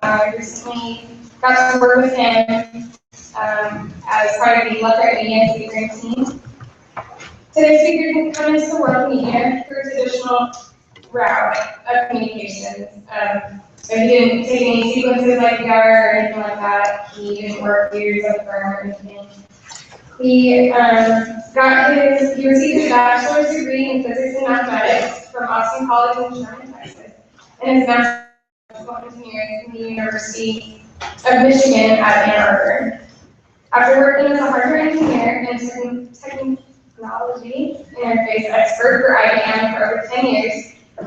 I recently got to work with him as part of the Left Right Media City Green team. Today's speaker can come into the world media through a traditional route of communications. So he didn't take any sequences like we are or anything like that. He didn't work years at the firm or anything. He received his bachelor's degree in physics and mathematics from Austin College in Sherman, Texas, and his master's in chemical engineering from the University of Michigan at Ann Arbor. After working as a hardware engineer and technology interface expert for IBM for over 10 years,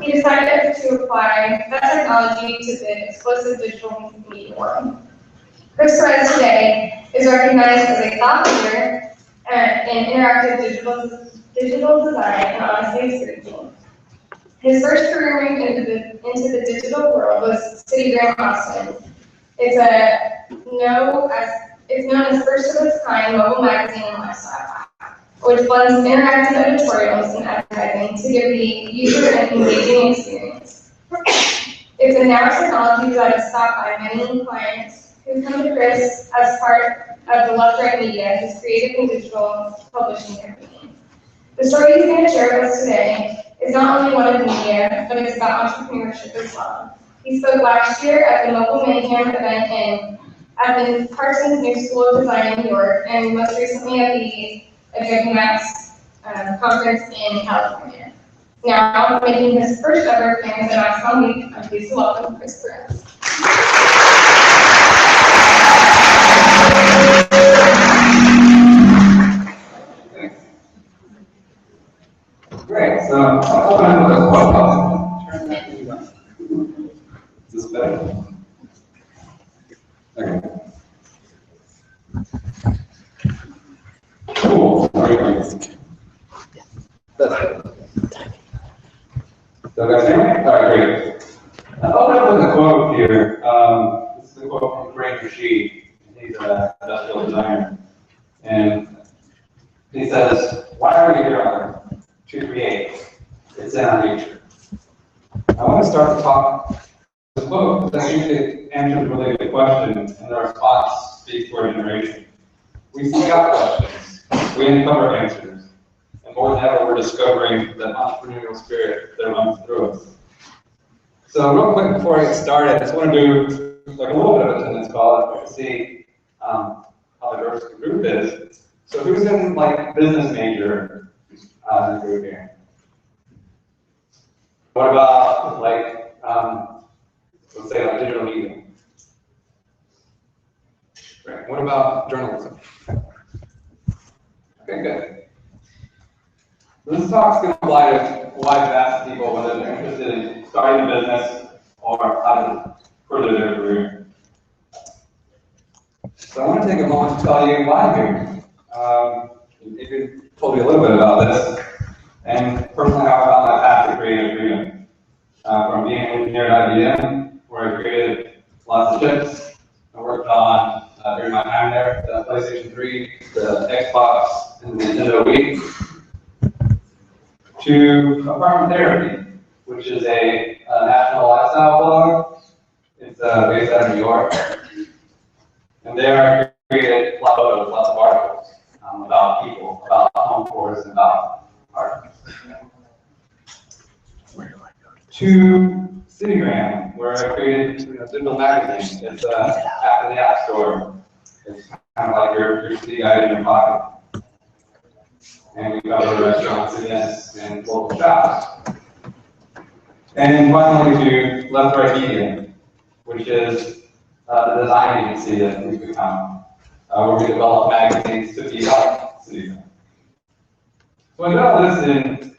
he decided to apply that technology to the explosive digital media world. Chris Perez today is recognized as a thought leader in interactive digital design and honestly experience. His first career move into the digital world was CityGram Austin. It's known as first of its kind mobile magazine and lifestyle app, which blends interactive editorials and advertising to give the user an engaging experience. It's a narrow technology that is sought by many clients who come to Chris as part of the Left Right Media, his creative and digital publishing company. The story he's going to share with us today is not only one of media, but it's about entrepreneurship as well. He spoke last year at the Mobile Mayhem event at the Parsons New School of Design in New York, and most recently at the Adobe Max conference in California. Now, making his first ever appearance at Axon Week, I'm pleased to welcome Chris Perez. Great, so I'll open up with a quote. Turn that thing on. Is this better? Okay. Cool. That's it. So guys hear me? All right, great. I'll open up with a quote here. This is a quote from Frank Rashid. He's an industrial designer. And he says, "Why are we here on Earth? To create. It's in our nature." I want to start to talk this quote because I think it answers a really good question, and the response speaks for a generation. We seek out questions, we uncover answers, and more than ever, we're discovering the entrepreneurial spirit that runs through us. So real quick before I get started, I just want to do like a little bit of attendance call to see how diverse the group is. So who's in like business major in the group here? What about like let's say like digital media? Right. What about journalism? Okay, good. This talk's going to apply to a wide vast of people, whether they're interested in starting a business or how to further their career. So I want to take a moment to tell you why I'm here. Adrian told you a little bit about this, and personally how I found my path to creative freedom. From being an engineer at IBM, where I created lots of chips, I worked on, during my time there, the PlayStation 3, the Xbox, and the Nintendo Wii, to Apartment Therapy, which is a national lifestyle blog. It's based out of New York. And there I created lots of articles about people, about home tours, and about art. To CityGram, where I created a digital magazine. It's app in the App Store. It's kind of like your city guide in your pocket. And we cover restaurants, events, and local shops. And finally to Left Right Media, which is the design agency that we've become, where we develop magazines to be like CityGram. So I did all this in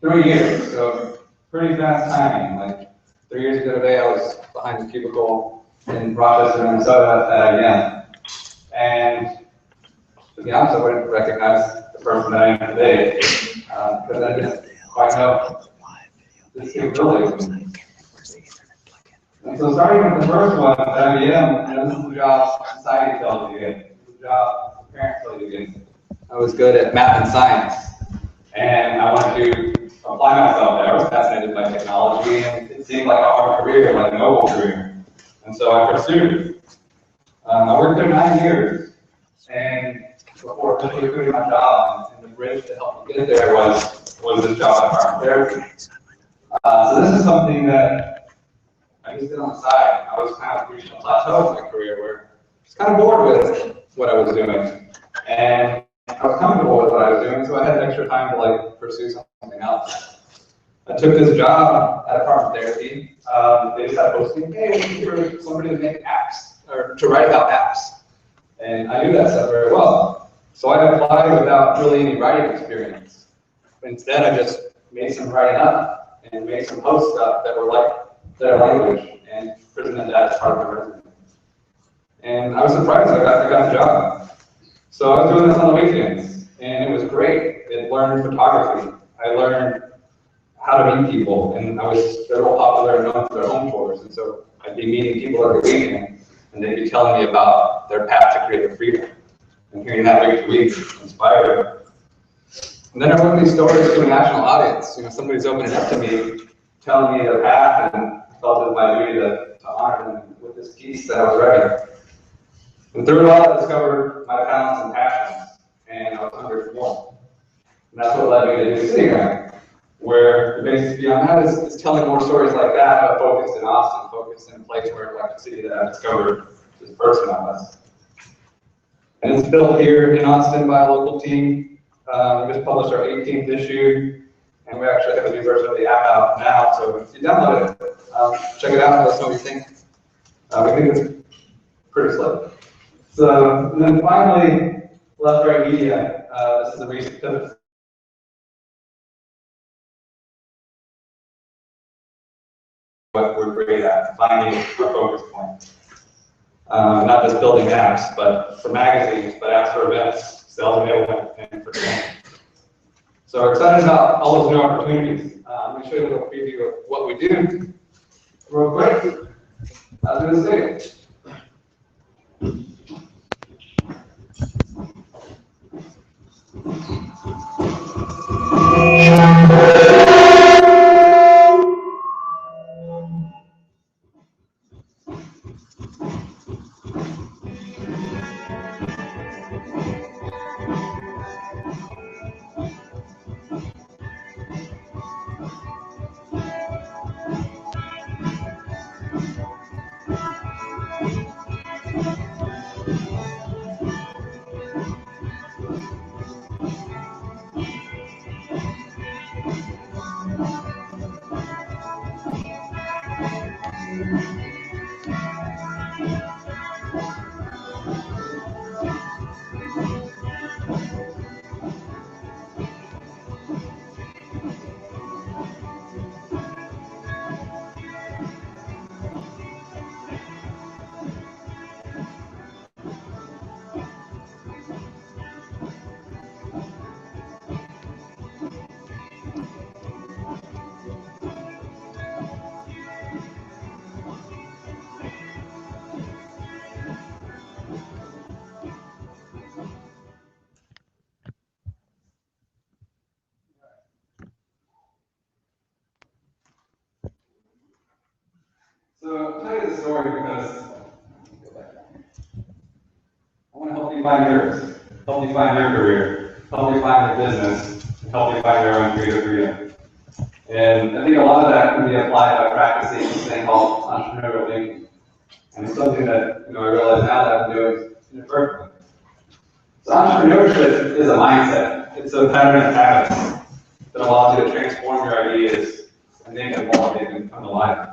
3 years, so pretty fast timing. Like 3 years ago today, I was behind the cubicle in Rochester, Minnesota at IBM. And to be honest, I wouldn't recognize the person that I am today, because I didn't quite know this capability. And so starting with the first one at IBM, this is the job society tells you to get. This is the job parents tell you to get. I was good at math and science, and I wanted to apply myself there. I was fascinated by technology, and it seemed like a hard career, like a noble career. And so I pursued it. I worked there 9 years, and before officially quitting my job, and the bridge to help me get there was this job at Park Therapy. So this is something that I just did on the side. I was kind of reaching a plateau in my career where I was kind of bored with what I was doing. And I was comfortable with what I was doing, so I had extra time to like pursue something else. I took this job at Apartment Therapy. They just had posting, hey, we're looking for somebody to make apps, or to write about apps. And I knew that stuff very well. So I applied without really any writing experience. Instead, I just made some writing up and made some post stuff that were like their language and presented that as part of my resume. And I was surprised I got the job. So I was doing this on the weekends, and it was great. I learned photography. I learned how to meet people, and they're all popular and known for their home tours, and so I'd be meeting people every weekend, and they'd be telling me about their path to creative freedom, and hearing that week to week inspired me. And then I wrote these stories to a national audience. You know, somebody's opening up to me, telling me their path, and I felt it was my duty to honor them with this piece that I was writing. And through it all, I discovered my talents and passions, and I was hungry for more. And that's what led me to do Citigram, where the basis beyond that is telling more stories like that, but focused in Austin, focused in a place where like the city that I discovered this person I was. And it's built here in Austin by a local team. We just published our 18th issue, and we actually have a new version of the app out now, so if you download it, check it out and let us know what you think. We think it's pretty slick. So, and then finally, Left Right Media. This is a recent pivot. What we're great at, finding our focus point. Not just building apps, but for magazines, but apps for events, sales enablement, and for training. So we're excited about all those new opportunities. Let me show you a little preview of what we do real quick. As we say. So I'll tell you the story because I want to help you find yours, help you find your career, help you find your business, and help you find your own creative freedom. And I think a lot of that can be applied by practicing this thing called entrepreneurial thinking. And it's something that I realize now that I'm doing inadvertently. So entrepreneurship is a mindset. It's a pattern of habits that allows you to transform your ideas and make them evolve and come to life.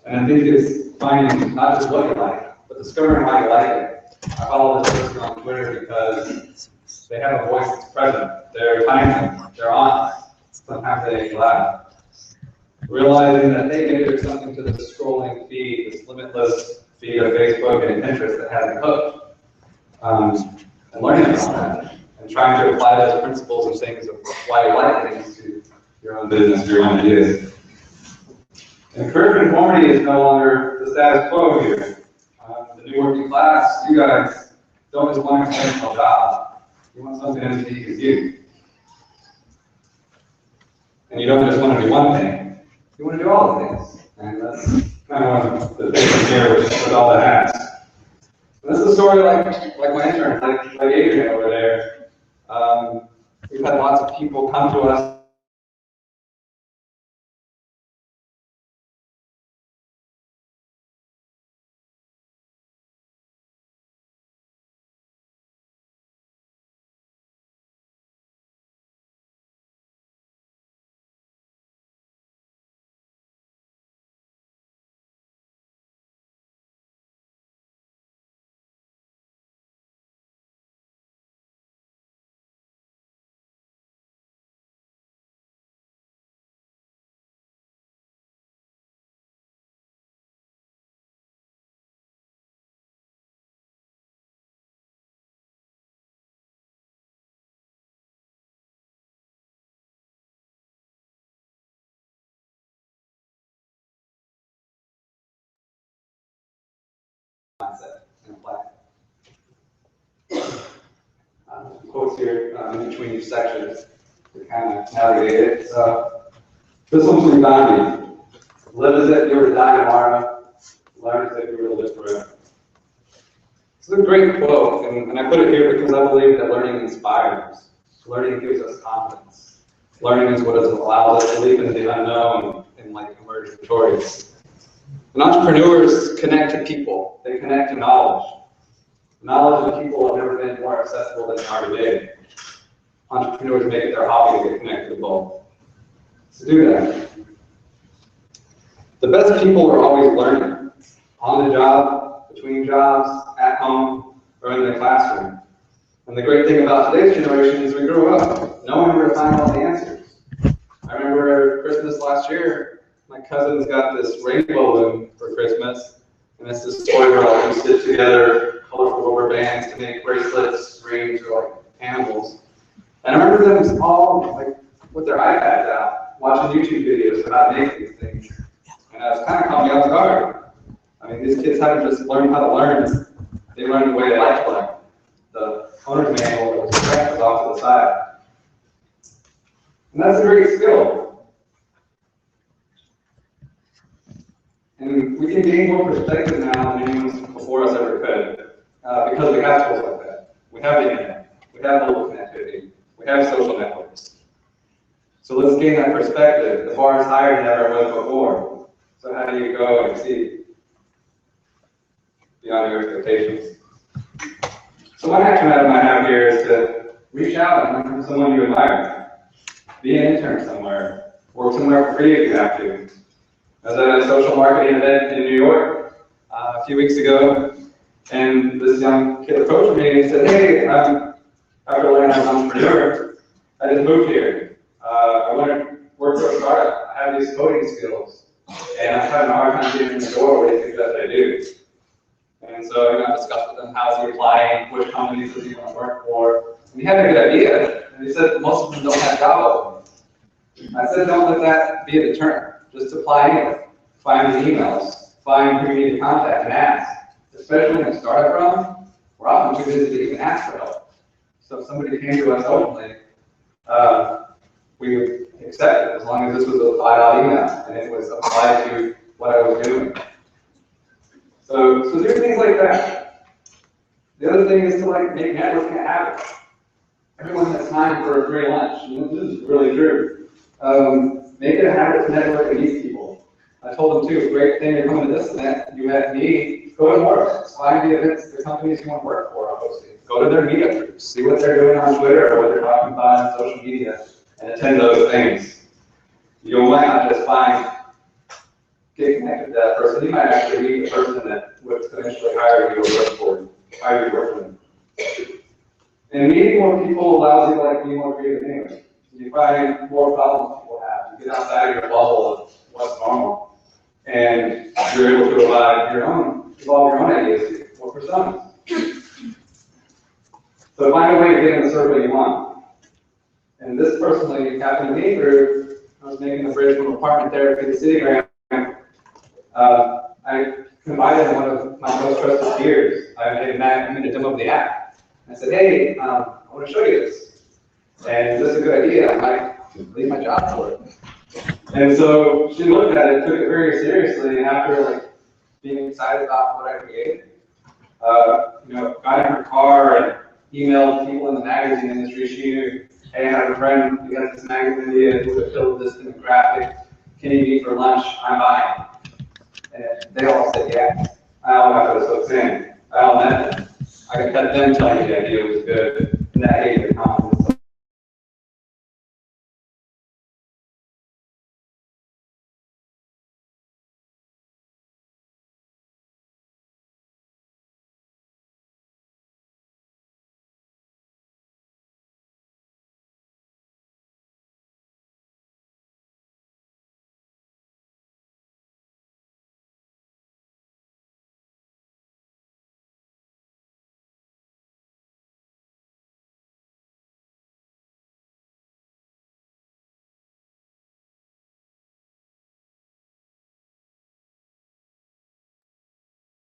And I think it's finding not just what you like, but discovering why you like it. I follow this person on Twitter because they have a voice that's present. They're timely, they're honest. Sometimes they make you laugh. Realizing that they maybe there's something to this scrolling feed, this limitless feed of Facebook and Pinterest that has a hook. And learning about that. And trying to apply those principles and things of why you like things to your own business, your own ideas. And career conformity is no longer the status quo here. The new working class, you guys don't just want a conventional job. You want something as unique as you. And you don't just want to do one thing. You want to do all the things. And that's kind of the thing here with all the hats. And this is a story like my intern, like Adrian over there. We've had lots of people come to us. Mindset and apply it. Quotes here in between each section to kind of navigate it. So this one's from Gandhi. Live as if you were to die tomorrow. Learn as if you were to live forever. This is a great quote, and I put it here because I believe that learning inspires. Learning gives us confidence. Learning is what allows us to leap into the unknown and emerge victorious. And entrepreneurs connect to people. They connect to knowledge. Knowledge and people have never been more accessible than they are today. Entrepreneurs make it their hobby to get connected to both. So do that. The best people are always learning. On the job, between jobs, at home, or in the classroom. And the great thing about today's generation is we grew up knowing where to find all the answers. I remember Christmas last year, my cousins got this rainbow balloon for Christmas. And it's this toy where we stitch together colorful rubber bands to make bracelets, rings, or animals. And I remember them all with their iPads out, watching YouTube videos about making these things. And I was kind of caught me off guard. I mean, these kids haven't just learned how to learn, they learned the way they like to learn. The owner's manual that was correct was off to the side. And that's a great skill. And we can gain more perspective now than anyone before us ever could, because we have tools like that. We have the internet, we have mobile connectivity, we have social networks. So let's gain that perspective. The bar is higher than ever was before. So how do you go and exceed beyond your expectations? So one action item I have here is to reach out and learn from someone you admire. Be an intern somewhere. Work somewhere for free if you have to. I was at a social marketing event in New York a few weeks ago, and this young kid approached me and he said, "Hey, after learning as an entrepreneur, I just moved here. I want to work for a startup. I have these coding skills, and I'm having a hard time getting in the door. What do you think that I do?" And so I discussed with him how's he applying, which companies does he want to work for. And he had a good idea, and he said most of them don't have job openings. I said, don't let that be a deterrent. Just apply anyway. Find the emails. Find who you need to contact and ask. Especially in a startup run, we're often too busy to even ask for help. So if somebody came to us openly, we would accept it as long as this was a file email and it was applied to what I was doing. So do things like that. The other thing is to make networking a habit. Everyone has time for a free lunch. This is really true. Make it a habit to network and meet people. I told them too, great thing you're coming to this event, you met me, go to more. Find the events, the companies you want to work for are hosting. Go to their meetup groups, see what they're doing on Twitter or what they're talking about on social media, and attend those things. You might not just get connected to that person, you might actually meet the person that would eventually hire you or work for them. And meeting more people allows you to be more creative anyway. You find more problems people have. You get outside of your bubble of what's normal. And you're able to evolve your own ideas or personas. So find a way to get in the circle you want. And this personally happened to me where I was making a bridge from apartment therapy to CityGram. I confided in one of my most trusted peers. I made a demo of the app. I said, hey, I want to show you this. And is this a good idea? I might leave my job for it. And so she looked at it, took it very seriously, and after like being excited about what I created, got in her car and emailed people in the magazine industry. She knew, hey, I have a friend who has this magazine idea to fill this demographic. Can you meet for lunch? I'm buying. And they all said yes. I all got those hooks in. I all met them. I had them tell me the idea was good, and that gave me the confidence.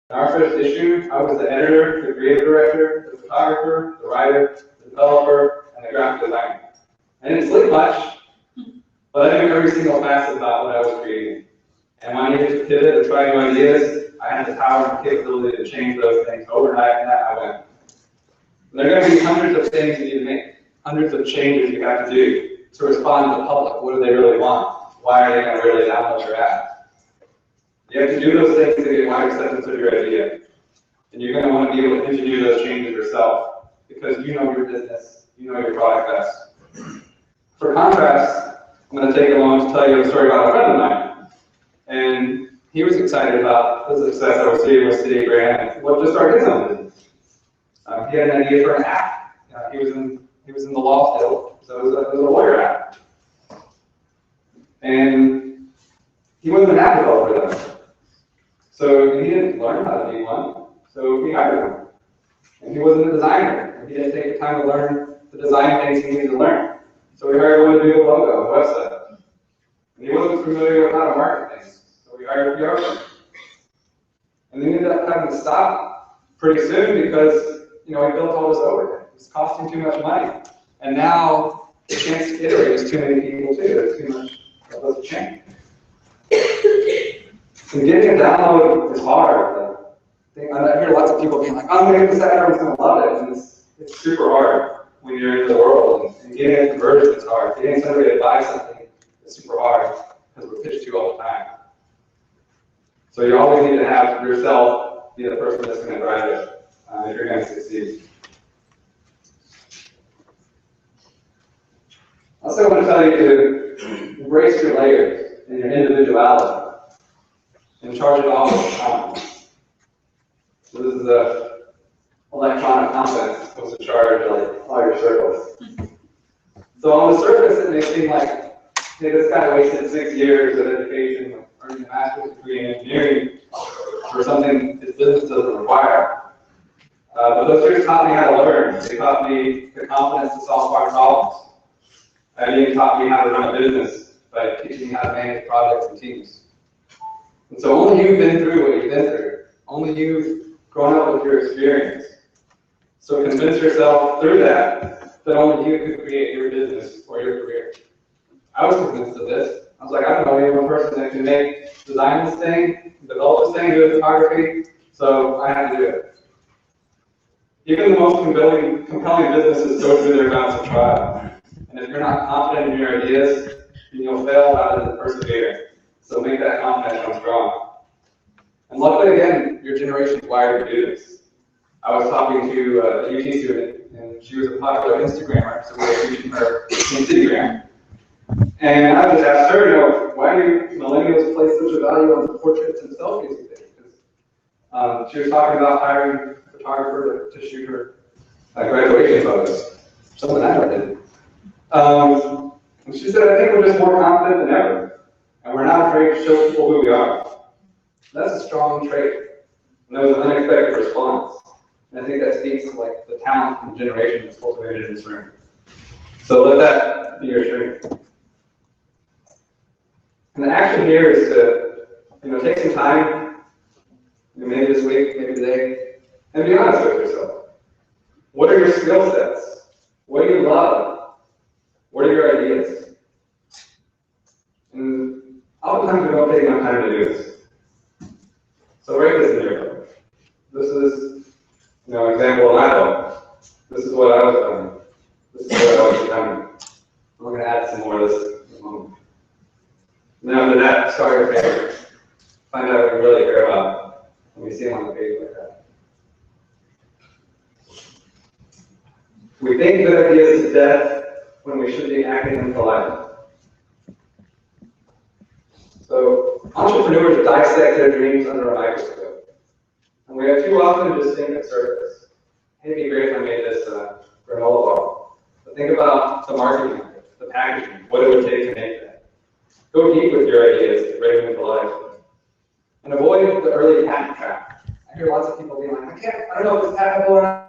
In our first issue, I was the editor, the creative director, the photographer, the writer, the developer, and the graphic designer. I didn't sleep much, but I knew every single facet about what I was creating. And when I needed to pivot or try new ideas, I had the power and capability to change those things overnight, and that I went. And there are going to be hundreds of things you need to make, hundreds of changes you have to do to respond to the public. What do they really want? Why are they going to really download your app? You have to do those things to get wide acceptance of your idea. And you're going to want to be able to engineer those changes yourself because you know your business, you know your product best. For contrast, I'm going to take a moment to tell you a story about a friend of mine. And he was excited about the success I was seeing with City Grant and what to start his own business. He had an idea for an app. He was in the law field, so it was a lawyer app. And he wasn't an app developer though. So he didn't learn how to be one, so he hired one. And he wasn't a designer, and he didn't take the time to learn the design things he needed to learn. So we hired one to do a logo, a website. And he wasn't familiar with how to market things, so we hired a PR firm. And then he ended up having to stop pretty soon because he built all this overhead. It was costing too much money. And now the chance to iterate is too many people too. There's too much of a change. And getting a download is hard. I hear lots of people being like, I'm going to get this out, everyone's going to love it. And it's super hard when you're in the world. And getting a conversion is hard. Getting somebody to buy something is super hard because we're pitched to all the time. So you always need to have yourself be the person that's going to drive it if you're going to succeed. I also want to tell you to embrace your layers and your individuality. And charge it off with confidence. So this is a electronic confidence supposed to charge like all your circles. So on the surface, it may seem like, hey, this guy wasted 6 years of education, earning a master's degree in engineering for something his business doesn't require. But those years taught me how to learn. They taught me the confidence to solve hard problems. They even taught me how to run a business by teaching me how to manage projects and teams. And so only you've been through what you've been through. Only you've grown up with your experience. So convince yourself through that only you could create your business or your career. I was convinced of this. I was like, I don't know any one person that can design this thing, develop this thing, do photography, so I have to do it. Even the most compelling businesses go through their bouts of trial. And if you're not confident in your ideas, then you'll fail rather than persevere. So make that confidence come strong. And luckily, again, your generation is wired to do this. I was talking to a UT student, and she was a popular Instagrammer, so we were teaching her Instagram. And I just asked her, why do millennials place such a value on portraits and selfies these days? She was talking about hiring a photographer to shoot her graduation photos, something I never did. And she said, I think we're just more confident than ever. And we're not afraid to show people who we are. That's a strong trait. And that was an unexpected response. And I think that speaks to the talent and generation that's cultivated in this room. So let that be your strength. And the action here is to take some time, maybe this week, maybe today, and be honest with yourself. What are your skill sets? What do you love? What are your ideas? And time to do this. So write this in your book. This is, example of my book. This is what I was doing. This is what I was doing. I'm going to add some more of this in a moment. Now after that, start your favorites. Find out what you really care about when we see them on the page like that. We think good ideas to death when we should be acting them to life. So entrepreneurs dissect their dreams under a microscope. And we have too often just think at surface. Hey, it'd be great if I made this granola bar. But think about the marketing, the packaging, what it would take to make that. Go deep with your ideas, bring them to life. And avoid the early patent trap. I hear lots of people being like, I don't know if it's patentable or not.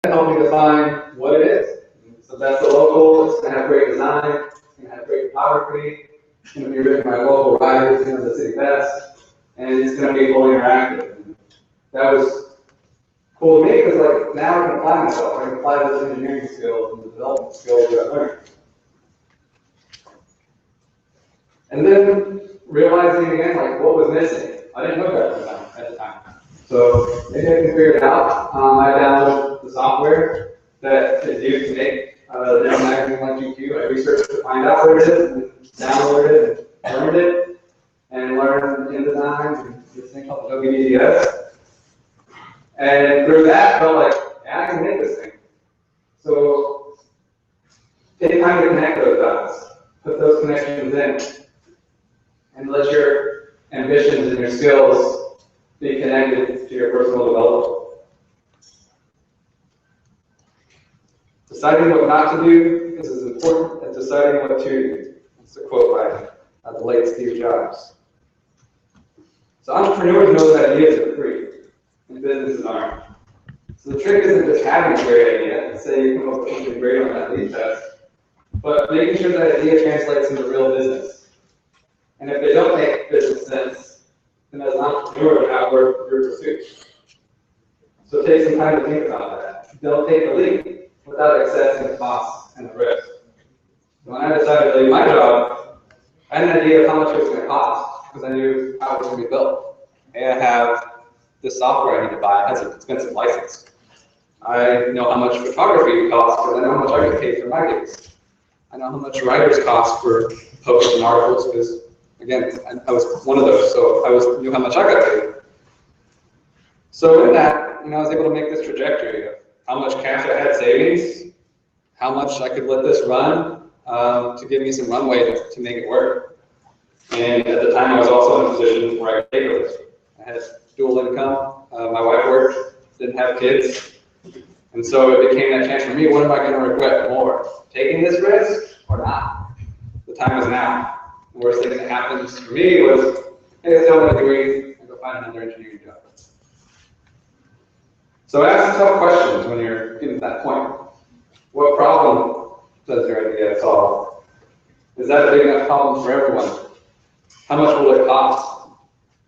Help me define what it is. So that's the local, it's going to have great design, it's going to have great photography, it's going to be written by local writers, the city best, and it's going to be fully interactive. And that was cool to me because like now I can apply myself, I can apply those engineering skills and the development skills that I learned. And then realizing again like what was missing. I didn't know that at the time. So maybe I can figure it out. I downloaded the software that is used to make the digital magazine like GQ. I researched to find out where it is, and downloaded it, and learned it, and learned InDesign and this thing called the WDDS. And through that, I felt like, yeah, I can make this thing. So take time to connect those dots, put those connections in, and let your ambitions and your skills be connected to your personal development. Deciding what not to do is as important as deciding what to do. That's a quote by the late Steve Jobs. So entrepreneurs know that ideas are free, and businesses aren't. So the trick isn't just having a great idea, and say you come up with something great on that lead test, but making sure that idea translates into real business. And if they don't make business sense, then as an entrepreneur, you have work your pursuit. So take some time to think about that. Don't take the leap without assessing the costs and the risk. When I decided to leave my job, I had an idea of how much it was going to cost because I knew how it was going to be built. And I have this software I need to buy. It has an expensive license. I know how much photography costs because I know how much I get paid for my gigs. I know how much writers cost for posting articles because, again, I was one of those, so I knew how much I got paid. So in that, I was able to make this trajectory of how much cash I had savings, how much I could let this run to give me some runway to make it work. And at the time, I was also in a position where I could take a risk. I had dual income. My wife worked, didn't have kids. And so it became that chance for me, what am I going to regret more? Taking this risk or not? The time is now. The worst thing that happens for me was, hey, let's go a degree and go find another engineering job. So ask tough questions when you're getting to that point. What problem does your idea solve? Is that a big enough problem for everyone? How much will it cost?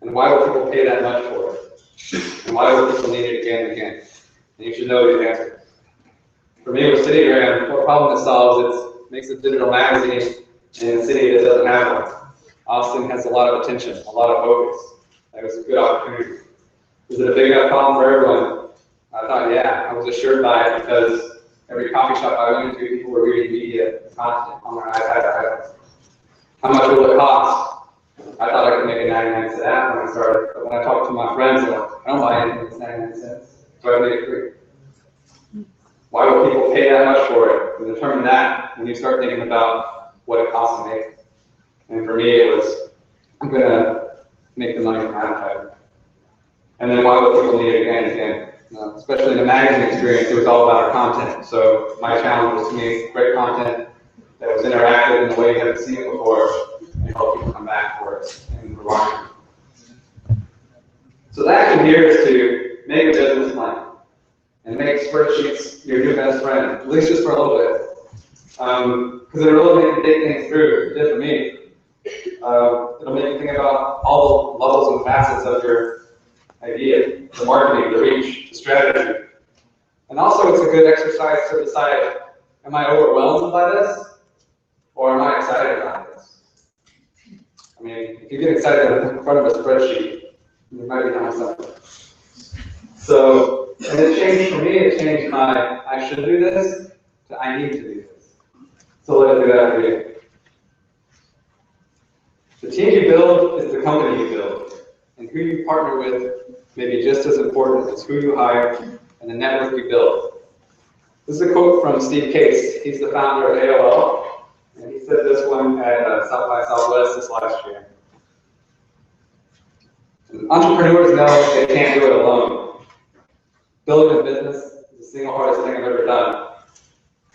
And why will people pay that much for it? And why will people need it again and again? And you should know these answers. For me with CityGram, what problem it solves is it makes a digital magazine in a city that doesn't have one. Austin has a lot of attention, a lot of focus. That was a good opportunity. Is it a big enough problem for everyone? I thought, yeah, I was assured by it because every coffee shop I went into, people were reading media content on their iPad or iPhone. How much will it cost? I thought I could make a 99-cent app when I started, but when I talked to my friends, they're like, I don't buy anything that's 99 cents, so I made it free. Why would people pay that much for it? And determine that when you start thinking about what it costs to make. And for me, it was, I'm going to make the money from advertising. And then why would people need it again and again? Especially in the magazine experience, it was all about our content. So my challenge was to make great content that was interactive in the way you haven't seen it before, and help people come back for it and rewind. So the action here is to make a business plan and make spreadsheets your new best friend, at least just for a little bit. Because it really makes you think things through. It did for me. It'll make you think about all the levels and facets of your idea, the marketing, the reach, the strategy. And also it's a good exercise to decide, am I overwhelmed by this? Or am I excited about this? I mean, if you get excited in front of a spreadsheet, you might be doing something. So, and it changed for me, it changed my I should do this to I need to do this. So let it do that for you. The team you build is the company you build. And who you partner with may be just as important as who you hire and the network you build. This is a quote from Steve Case. He's the founder of AOL. And he said this one at South by Southwest this last year. Entrepreneurs know they can't do it alone. Building a business is the single hardest thing I've ever done.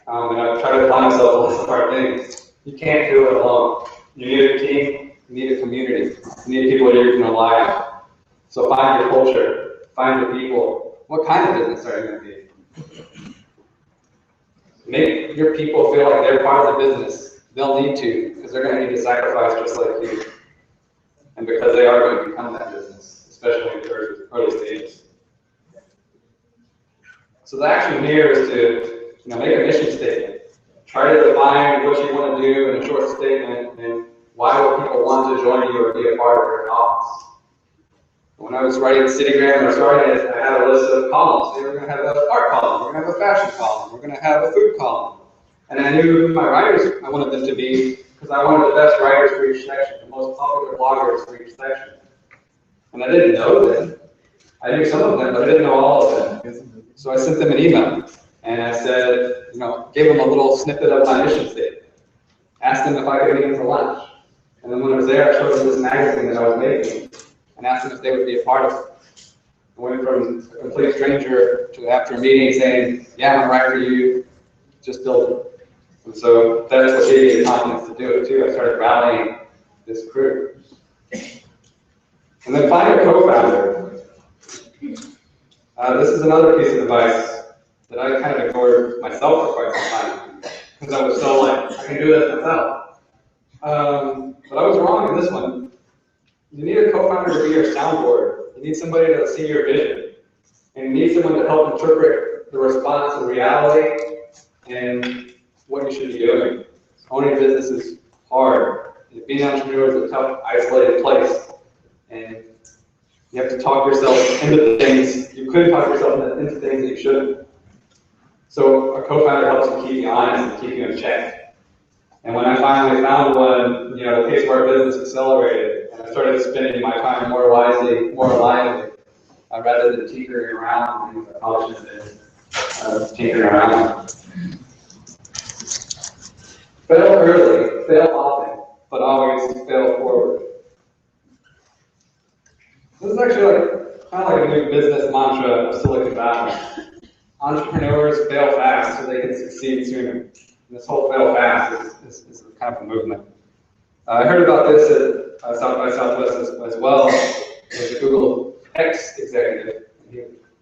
And I've tried to tell myself all these hard things. You can't do it alone. You need a team, you need a community, you need people you can rely on. So find your culture, find your people. What kind of business are you going to be? Make your people feel like they're part of the business. They'll need to, because they're going to need to sacrifice just like you. And because they are going to become that business, especially in the early stages. So the action here is to make a mission statement. Try to define what you want to do in a short statement and why will people want to join you or be a part of your office. When I was writing CityGram and I started, I had a list of columns. We're going to have an art column, we're going to have a fashion column, we're going to have a food column. And I knew who my writers I wanted them to be because I wanted the best writers for each section, the most popular bloggers for each section. And I didn't know them. I knew some of them, but I didn't know all of them. So I sent them an email and I said, gave them a little snippet of my mission statement. Asked them if I could meet them for lunch. And then when I was there, I showed them this magazine that I was making and asked them if they would be a part of it. I went from a complete stranger to after a meeting saying, yeah, I'm right for you, just build it. And so that's what gave me the confidence to do it too. I started rallying this crew. And then find a co-founder. This is another piece of advice that I kind of ignored myself for quite some time because I was so like, I can do this myself. But I was wrong in this one. You need a co-founder to be your soundboard. You need somebody to see your vision. And you need someone to help interpret the response in reality and what you should be doing. Owning a business is hard. Being an entrepreneur is a tough, isolated place. And you have to talk yourself into things. You could talk yourself into things that you shouldn't. So a co-founder helps you keep you honest and keep you in check. And when I finally found one, the pace of our business accelerated, and I started spending my time more wisely, more lively, rather than tinkering around with things I probably should have been tinkering around. Fail early, fail often, but always fail forward. This is actually kind of like a new business mantra of Silicon Valley. Entrepreneurs fail fast so they can succeed sooner. And this whole fail fast is kind of a movement. I heard about this at South by Southwest as well. There's a Google X executive.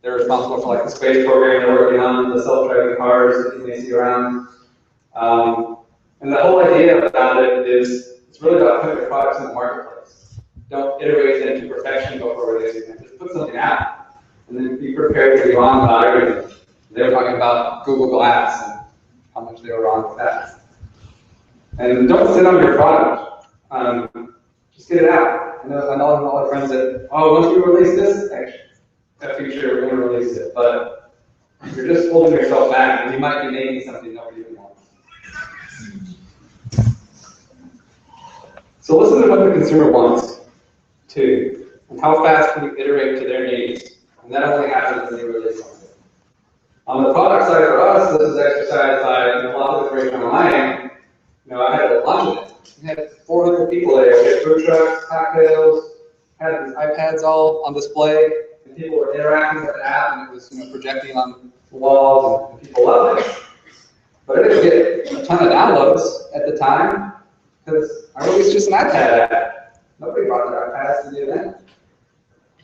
They're responsible for like the space program they're working on, the self-driving cars that you may see around. And the whole idea about it is it's really about putting the products in the marketplace. Don't iterate them to perfection before releasing them. Just put something out, and then be prepared to be wrong about everything. They were talking about Google Glass and how much they were wrong with that. And don't sit on your product. Just get it out. I know all our friends that, oh, once we release this, that feature, we're going to release it. But you're just holding yourself back, and you might be making something nobody even wants. So listen to what the consumer wants, too, and how fast can you iterate to their needs. And that only happens when you release something. On the product side for us, this is exercised by a lot of information online. I had a lunch in it. We had 400 people there. We had food trucks, cocktails, had these iPads all on display, and people were interacting with the app, and it was projecting on the walls, and people loved it. But I didn't get a ton of downloads at the time because I released just an iPad app. Nobody brought their iPads to the event.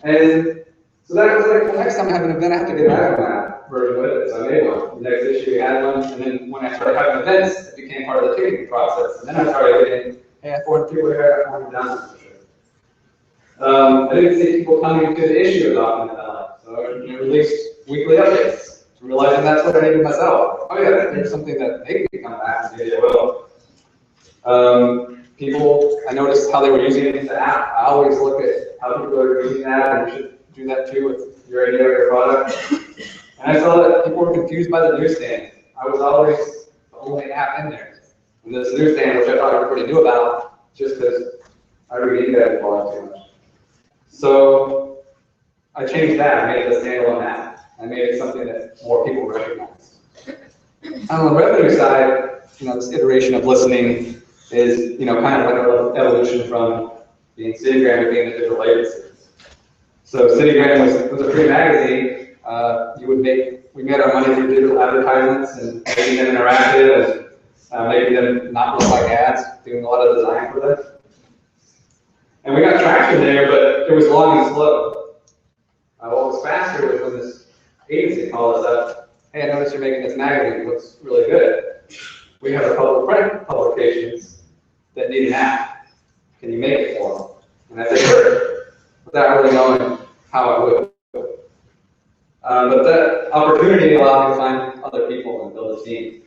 And so that was like, the next time I have an event, I have to get an iPhone app version with it. So I made one. The next issue we had one, and then when I started having events, it became part of the ticketing process. And then I started getting, hey, I 400 people here, I 400 downloads for sure. I didn't see people coming to the issue about it. So I released weekly updates, realizing that's what I needed myself. Oh yeah, there's something that they can come back and maybe they will. People, I noticed how they were using the app. I always look at how people are using the app, and you should do that too with your idea or your product. And I saw that people were confused by the newsstand. I was always the only app in there. And this newsstand, which I thought everybody knew about, just because I really need that involved too much. So I changed that. I made it a standalone app. I made it something that more people recognize. On the revenue side, this iteration of listening is, kind of like an evolution from being Citigram to being the digital agency. So Citigram was a free magazine. We made our money through digital advertisements and making them interactive and making them not look like ads, doing a lot of design for them. And we got traction there, but it was long and slow. What was faster was when this agency called us up. Hey, I noticed you're making this magazine. It looks really good. We have a couple of print publications that need an app. Can you make it for them? And I said, sure, without really knowing how I would. But that opportunity allowed me to find other people and build a team.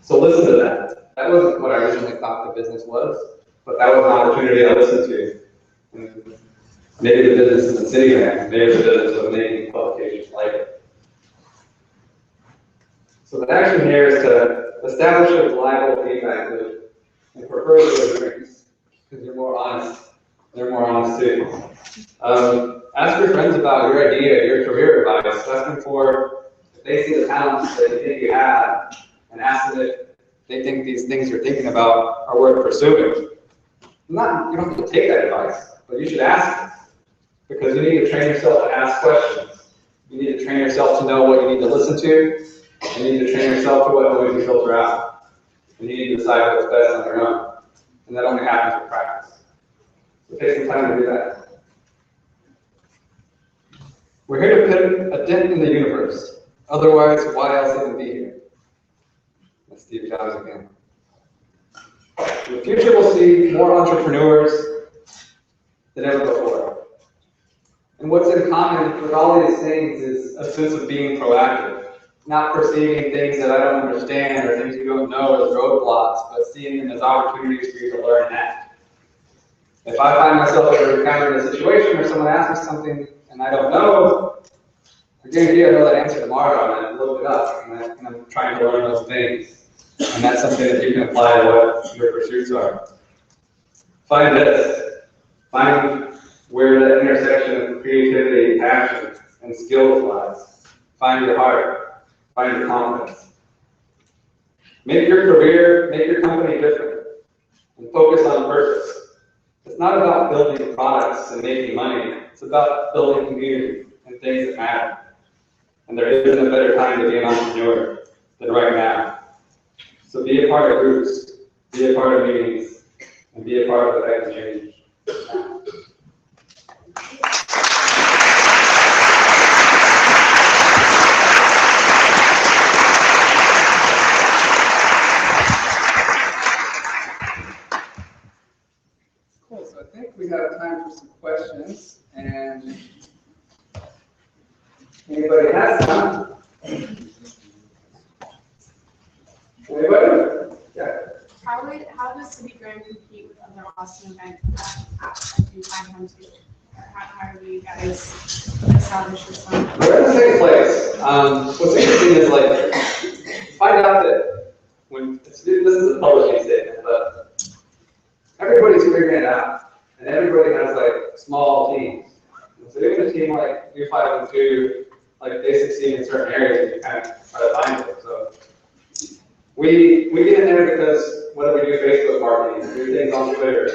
So listen to that. That wasn't what I originally thought the business was, but that was an opportunity I listened to. And maybe the business isn't sitting there. Maybe the business of making publications like it. So the action here is to establish a reliable feedback loop and prefer the drinks because you're more honest. They're more honest too. Ask your friends about your idea, your career advice. Ask them for if they see the talents that you think you have, and ask them if they think these things you're thinking about are worth pursuing. You don't have to take that advice, but you should ask them because you need to train yourself to ask questions. You need to train yourself to know what you need to listen to. You need to train yourself to what noise you filter out. And you need to decide what's best on your own. And that only happens with practice. So take some time to do that. We're here to put a dent in the universe. Otherwise, why else even be here? That's Steve Jobs again. In the future, we'll see more entrepreneurs than ever before. And what's in common with all these things is a sense of being proactive. Not perceiving things that I don't understand or things you don't know as roadblocks, but seeing them as opportunities for you to learn and act. If I find myself encountering a situation or someone asks me something and I don't know, I guarantee I know that answer tomorrow and I look it up and I'm trying to learn those things. And that's something that you can apply to what your pursuits are. Find this. Find where the intersection of creativity, passion, and skill lies. Find your heart. Find your confidence. Make your career, make your company different, and focus on purpose. It's not about building products and making money. It's about building community and things that matter. And there isn't a better time to be an entrepreneur than right now. So be a part of groups, be a part of meetings, and be a part of affecting change. Cool, so I think we have time for some questions, and anybody has some? Anybody? Yeah. How does City Grove compete with other Austin events that you find come to? How do you guys establish yourself? We're in the same place. What's interesting is like, find out that when, this is a publishing statement, but everybody's figuring it out. And everybody has like small teams. And so even a team like U512, like they succeed in certain areas, you kind of try to find it. So we get in there because whether we do Facebook marketing, do things on Twitter,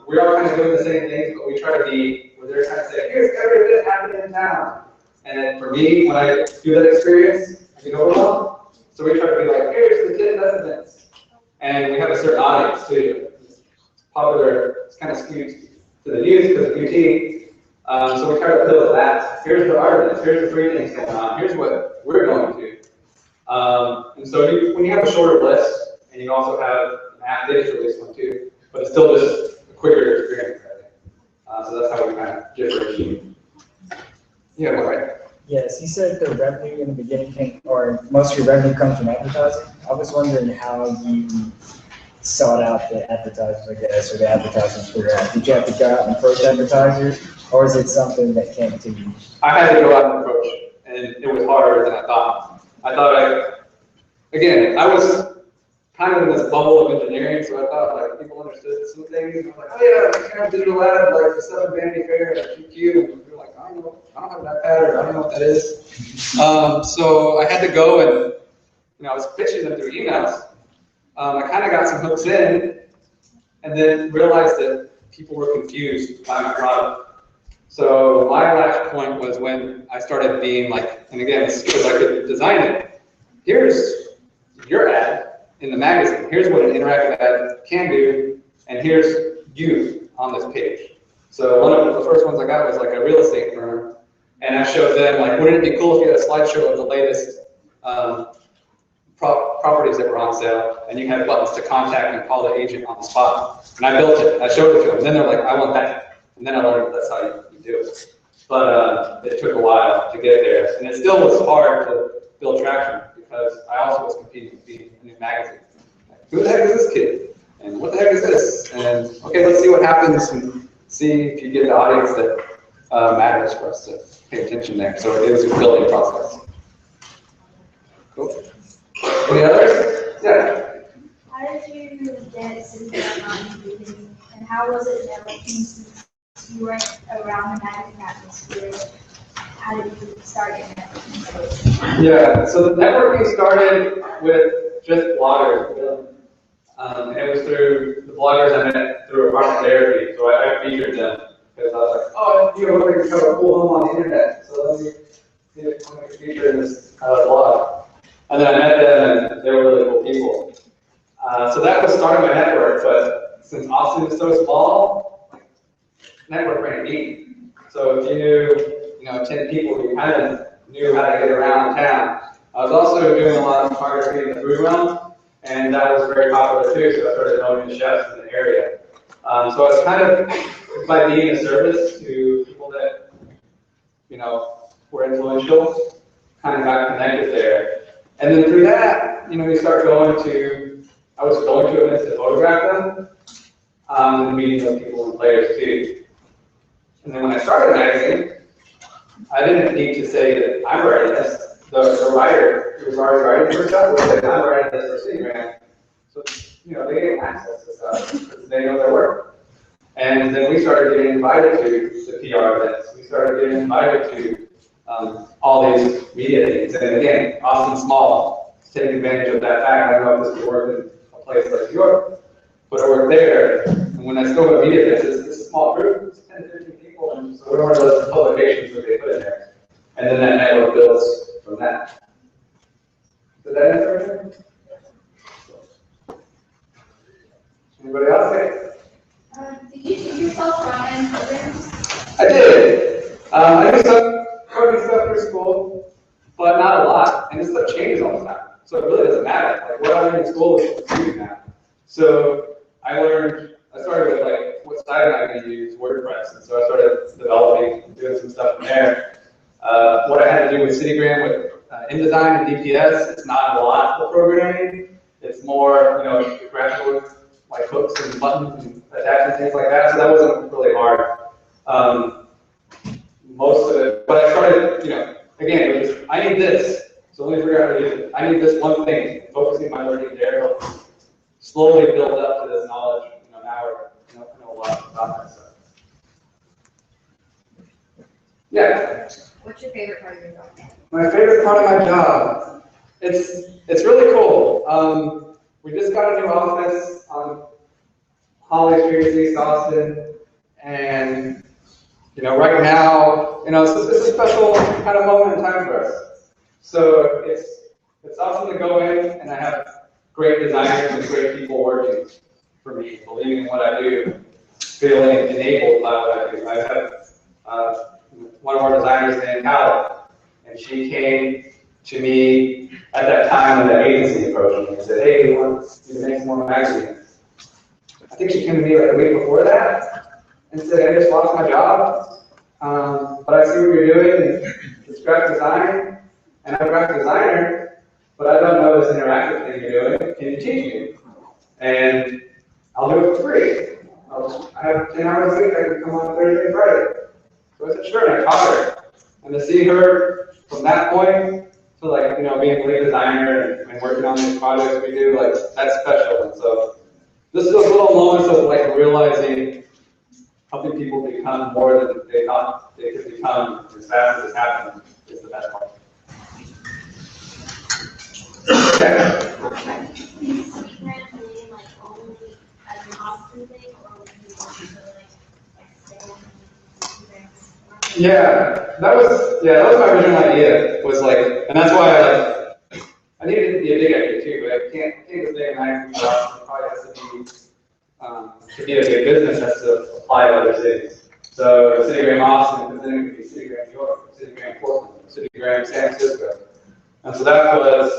we are kind of doing the same things, but we try to be, where they're trying to say, here's every event happening in town. And then for me, when I do that experience, I get overwhelmed. So we try to be like, here's the 10 best events. And we have a certain audience too. It's popular, it's kind of skewed to the youth because of UT. So we try to build that. Here's the art events, here's the free things going on, here's what we're going to. And so when you have a shorter list, and you also have an app, they just released one too, but it's still just a quicker experience, I think. So that's how we kind of differentiate. Yeah, right. Yes, you said the revenue in the beginning came, or most of your revenue comes from advertising. I was wondering how you sought out the advertisers, I guess, or the advertisers for your ad. Did you have to go out and approach advertisers, or is it something that came to you? I had to go out and approach, and it was harder than I thought. Again, I was kind of in this bubble of engineering, so I thought like people understood some things. I was like, oh yeah, we can have digital ad like the 7 Vanity Fair at QQ, and we were like, I don't know, I don't have that pad, or I don't know what that is. So I had to go and, I was pitching them through emails. I kind of got some hooks in, and then realized that people were confused by my product. So my last point was when I started being like, and again, it's because I could design it. Here's your ad in the magazine. Here's what an interactive ad can do, and here's you on this page. So one of the first ones I got was like a real estate firm, and I showed them like, wouldn't it be cool if you had a slideshow of the latest properties that were on sale, and you had buttons to contact and call the agent on the spot. And I built it. I showed it to them. And then they're like, I want that. And then I learned that's how you do it. But it took a while to get there, and it still was hard to build traction because I also was competing with being in a magazine. Like, who the heck is this kid? And what the heck is this? And okay, let's see what happens and see if you get the audience that matters for us to pay attention there. So it was a building process. Cool. Any others? Yeah. How did you get City Grove on meeting, and how was it networking since you weren't around the magazine atmosphere? How did you start your networking? Yeah, so the networking started with just bloggers. And it was through the bloggers I met through Apartment Therapy, so I featured them because I was like, oh, you know, we're going to have a cool home on the internet, so let me feature in this blog. And then I met them, and they were really cool people. So that was starting my network, but since Austin is so small, network ain't neat. So if you knew, 10 people, you kind of knew how to get around town. I was also doing a lot of photography in the food realm, and that was very popular too, so I started knowing the chefs in the area. So I was kind of, by being a service to people that, were influential, kind of got connected there. And then through that, you start I was going to events to photograph them, and meeting those people and players too. And then when I started the magazine, I didn't need to say that I'm writing this. The writer who was already writing for stuff was like, I'm writing this for City Grove. So, they get access to stuff because they know their work. And then we started getting invited to the PR events. We started getting invited to all these media things. And again, Austin's small, taking advantage of that fact. I don't know if this would work in a place like New York, but I worked there. And when I still go to media events, it's a small group, it's 10 to 15 people. So we're one of those publications that they put in there. And then that network builds from that. Did that answer everything? Anybody else? Did you teach yourself front-end programs? I did. I do some coding stuff for school, but not a lot. And this stuff changes all the time. So it really doesn't matter. Like what I learned in school is used now. So I started with like what site am I going to use? WordPress. And so I started developing, doing some stuff from there. What I had to do with CityGram with InDesign and DPS, it's not a lot of programming. It's more, graphical, like hooks and buttons and attachments and things like that. So that wasn't really hard. Most of it, but I started, again, it was, I need this. So let me figure out how to use it. I need this one thing. Focusing my learning there helped slowly build up to this knowledge. Now I know a lot about that stuff. Yeah. What's your favorite part of your job? My favorite part of my job, it's really cool. We just got a new office on Holly Street, East Austin, and right now, it's a special kind of moment in time for us. So it's awesome to go in, and I have great designers and great people working for me, believing in what I do, feeling enabled by what I do. I have one of our designers named Hallie, and she came to me at that time when the agency approached me and said, "Hey, we want you to make some more magazines." I think she came to me like a week before that and said, "I just lost my job, but I see what you're doing, and it's graphic design, and I'm a graphic designer, but I don't know this interactive thing you're doing. Can you teach me?" And I'll do it for free. I have 10 hours a week. I can come on Thursday and Friday. So I said, sure, and I taught her. And to see her from that point to being a lead designer and working on these projects we do, that's special. And so just those little moments of realizing helping people become more than they thought they could become as fast as it happened is the best part. Okay. Yeah, that was my original idea. And that's why I needed it to be a big idea too. But I can't just make an idea. It probably has to be a big business has to apply to other cities. So CityGram Austin, then it could be CityGram New York, CityGram Portland, CityGram San Francisco. And so that was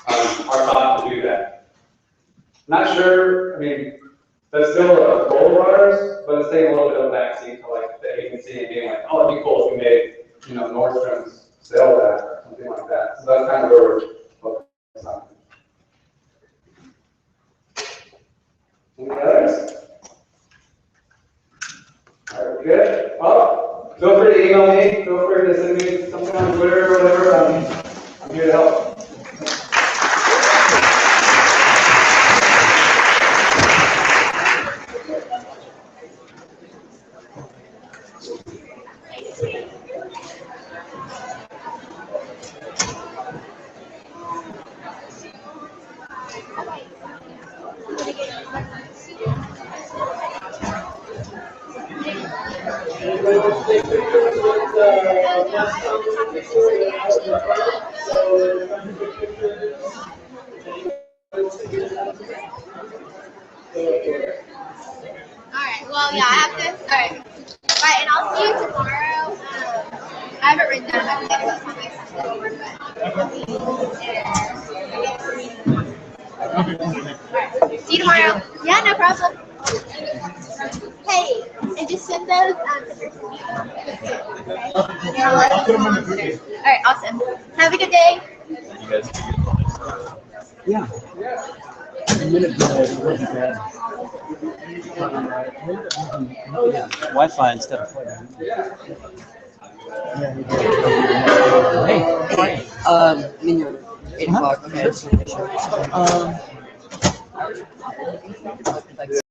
our thought to do that. Not sure. That's still a goal of ours, but it's taking a little bit of a backseat to the agency and being like, oh, it'd be cool if we made, Nordstrom's sell that or something like that. So that's kind of where we're focused on. Any others? All right, we're good. Well, feel free to email me. Feel free to send me something on Twitter or whatever. I'm here to help. Well, yeah, I have to. Alright. Alright, and I'll see you tomorrow. I haven't written down everything about something I sent over, but alright. See you tomorrow. Yeah, no problem. Hey, and just send those pictures to me. Okay? And I'll let you know on Twitter. Alright, awesome. Have a good day. You guys Yeah. A minute wasn't bad. Wi-Fi instead of phone. Hey, I mean, you're 8 o'clock. Okay.